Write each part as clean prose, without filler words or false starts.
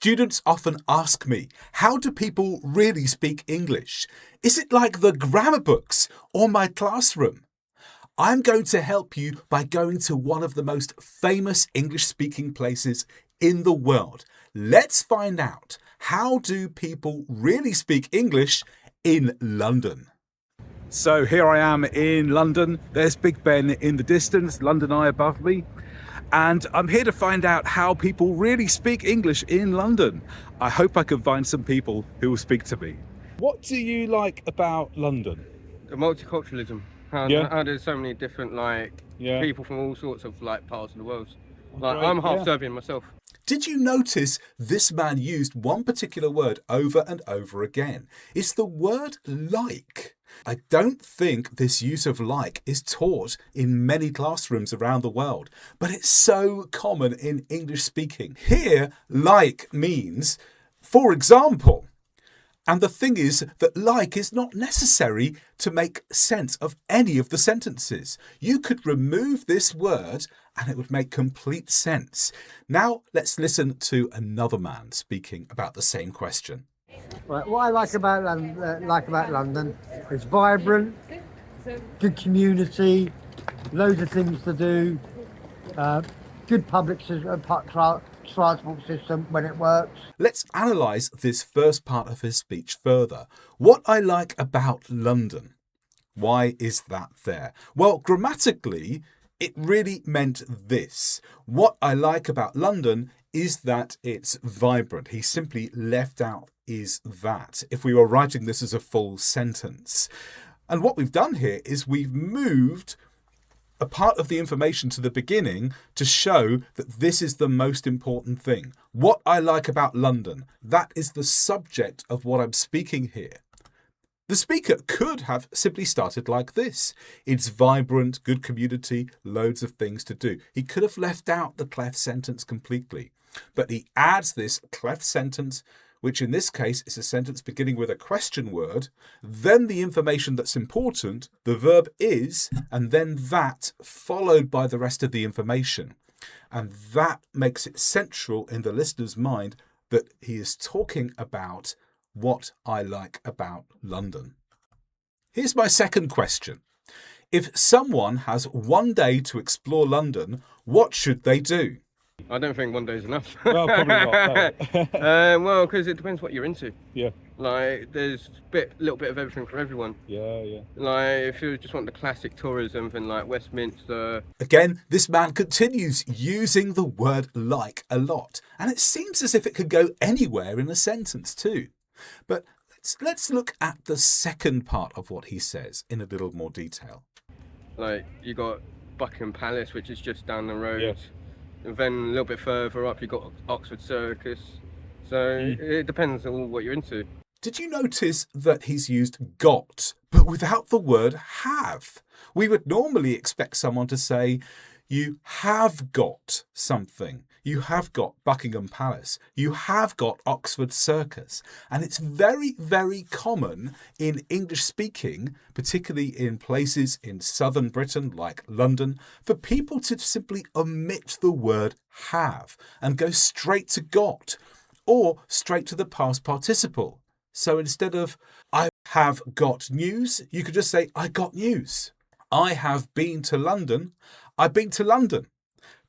Students often ask me, how do people really speak English? Is it like the grammar books or my classroom? I'm going to help you by going to one of the most famous English-speaking places in the world. Let's find out, how do people really speak English in London? So here I am in London. There's Big Ben in the distance, London Eye above me. And I'm here to find out how people really speak English in London. I hope I can find some people who will speak to me. What do you like about London? The multiculturalism. How there's so many different people from all sorts of parts of the world. I'm half Serbian myself. Did you notice this man used one particular word over and over again? It's the word like. I don't think this use of like is taught in many classrooms around the world, but it's so common in English speaking. Here, like means, for example. And the thing is that like is not necessary to make sense of any of the sentences. You could remove this word and it would make complete sense. Now let's listen to another man speaking about the same question. Right, what I like about London is vibrant, good community, loads of things to do, good public transport system when it works. Let's analyse this first part of his speech further. What I like about London. Why is that there? Well, grammatically, it really meant this. What I like about London is that it's vibrant. He simply left out is that, if we were writing this as a full sentence. And what we've done here is we've moved a part of the information to the beginning to show that this is the most important thing. What I like about London, that is the subject of what I'm speaking here. The speaker could have simply started like this. It's vibrant, good community, loads of things to do. He could have left out the cleft sentence completely, but he adds this cleft sentence, which in this case is a sentence beginning with a question word, then the information that's important, the verb is, and then that, followed by the rest of the information. And that makes it central in the listener's mind that he is talking about what I like about London. Here's my second question. If someone has one day to explore London, what should they do? I don't think one day is enough. Well, probably not. No. Well, because it depends what you're into. Yeah. There's a little bit of everything for everyone. Yeah. If you just want the classic tourism, then Westminster. Again, this man continues using the word like a lot, and it seems as if it could go anywhere in a sentence too. But let's look at the second part of what he says in a little more detail. You got Buckingham Palace, which is just down the road. Yes. And then a little bit further up, you've got Oxford Circus. So it depends on what you're into. Did you notice that he's used got, but without the word have? We would normally expect someone to say, you have got something. You have got Buckingham Palace. You have got Oxford Circus. And it's very, very common in English speaking, particularly in places in southern Britain like London, for people to simply omit the word have and go straight to got or straight to the past participle. So instead of I have got news, you could just say I got news. I have been to London. I've been to London.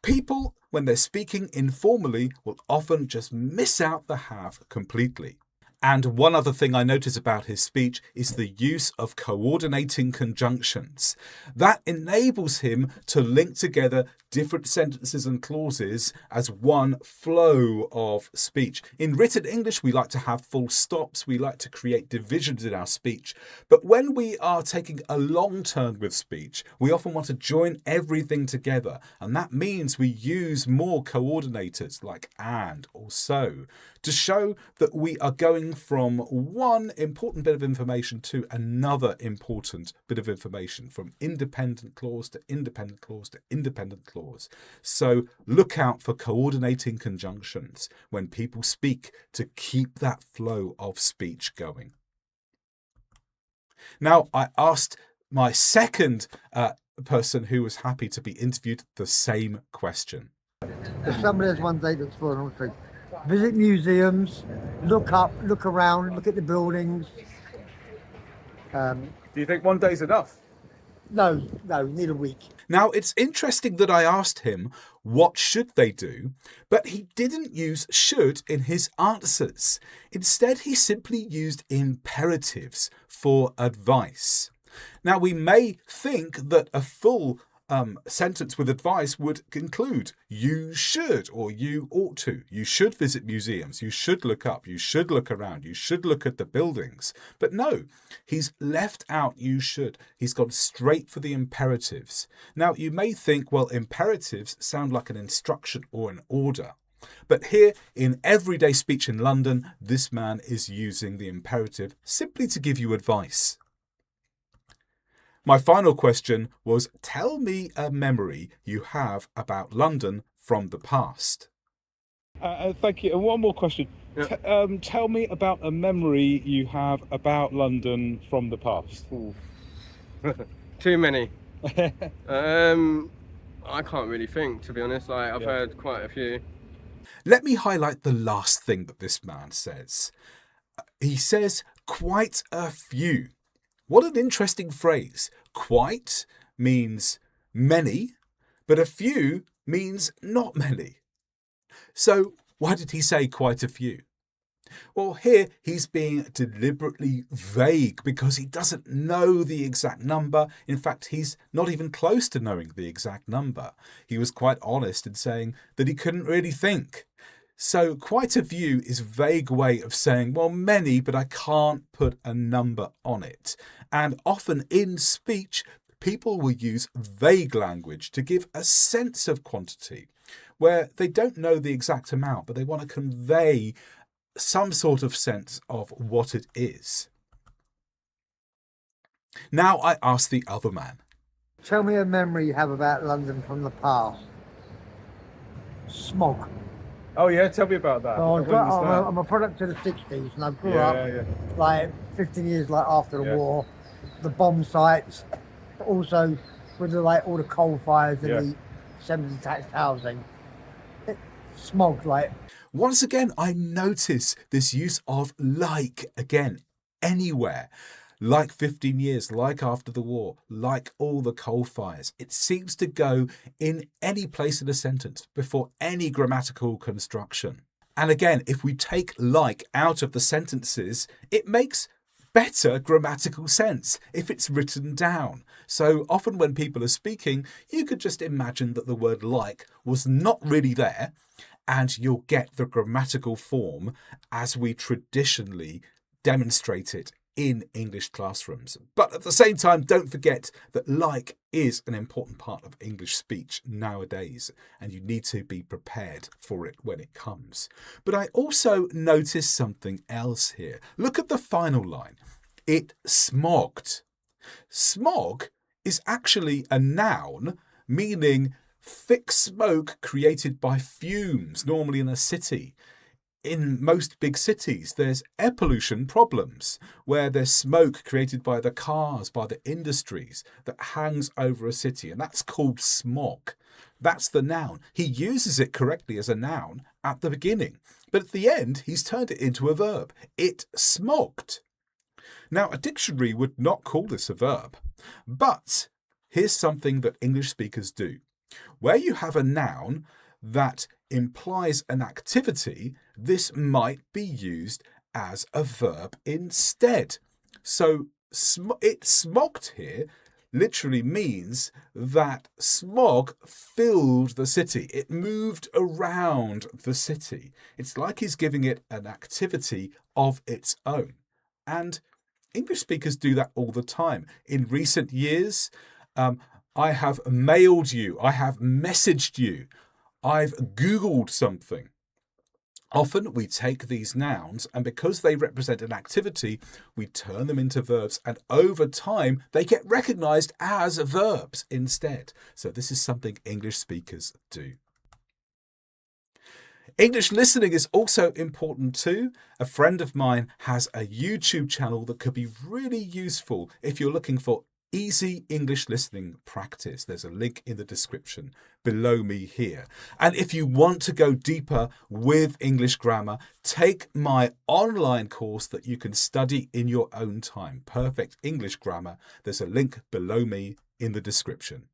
People, when they're speaking informally, will often just miss out the have completely. And one other thing I notice about his speech is the use of coordinating conjunctions. That enables him to link together different sentences and clauses as one flow of speech. In written English, we like to have full stops. We like to create divisions in our speech. But when we are taking a long turn with speech, we often want to join everything together. And that means we use more coordinators like and or so to show that we are going from one important bit of information to another important bit of information, from independent clause to independent clause to independent clause. So look out for coordinating conjunctions when people speak to keep that flow of speech going. Now, I asked my second person who was happy to be interviewed the same question. If somebody has one day to explore, visit museums, look up, look around, look at the buildings. Do you think one day's enough? No, you need a week. Now, it's interesting that I asked him what should they do, but he didn't use should in his answers. Instead, he simply used imperatives for advice. Now, we may think that a full sentence with advice would include you should or you ought to. You should visit museums. You should look up. You should look around. You should look at the buildings. But no, he's left out you should. He's gone straight for the imperatives. Now, you may think, well, imperatives sound like an instruction or an order. But here, in everyday speech in London, this man is using the imperative simply to give you advice. My final question was, tell me a memory you have about London from the past. Thank you. And one more question. Yeah. Tell me about a memory you have about London from the past. Too many. I can't really think, to be honest. I've heard quite a few. Let me highlight the last thing that this man says. He says, quite a few. What an interesting phrase. Quite means many, but a few means not many. So why did he say quite a few? Well, here he's being deliberately vague because he doesn't know the exact number. In fact, he's not even close to knowing the exact number. He was quite honest in saying that he couldn't really think. So quite a few is a vague way of saying, well, many, but I can't put a number on it. And often in speech, people will use vague language to give a sense of quantity, where they don't know the exact amount, but they want to convey some sort of sense of what it is. Now I ask the other man. Tell me a memory you have about London from the past. Smog. Oh yeah, tell me about that. So I'm a product of the 60s, and I grew up like 15 years after the war, the bomb sites, but also with all the coal fires and the semi-detached housing. Smog, Once again, I notice this use of like again, anywhere. Like 15 years, like after the war, like all the coal fires. It seems to go in any place in a sentence before any grammatical construction. And again, if we take like out of the sentences, it makes better grammatical sense if it's written down. So often when people are speaking, you could just imagine that the word like was not really there, and you'll get the grammatical form as we traditionally demonstrate it in English classrooms. But at the same time, don't forget that like is an important part of English speech nowadays, and you need to be prepared for it when it comes. But I also noticed something else here. Look at the final line. It smogged. Smog is actually a noun meaning thick smoke created by fumes, normally in a city. In most big cities, there's air pollution problems where there's smoke created by the cars, by the industries that hangs over a city, and that's called smog. That's the noun. He uses it correctly as a noun at the beginning, but at the end, he's turned it into a verb. It smogged. Now, a dictionary would not call this a verb, but here's something that English speakers do. Where you have a noun that implies an activity, this might be used as a verb instead. So it smogged here literally means that smog filled the city. It moved around the city. It's like he's giving it an activity of its own. And English speakers do that all the time. In recent years, I have mailed you, I have messaged you, I've Googled something. Often we take these nouns, and because they represent an activity, we turn them into verbs, and over time they get recognised as verbs instead. So this is something English speakers do. English listening is also important too. A friend of mine has a YouTube channel that could be really useful if you're looking for easy English listening practice. There's a link in the description below me here. And if you want to go deeper with English grammar, take my online course that you can study in your own time. Perfect English Grammar. There's a link below me in the description.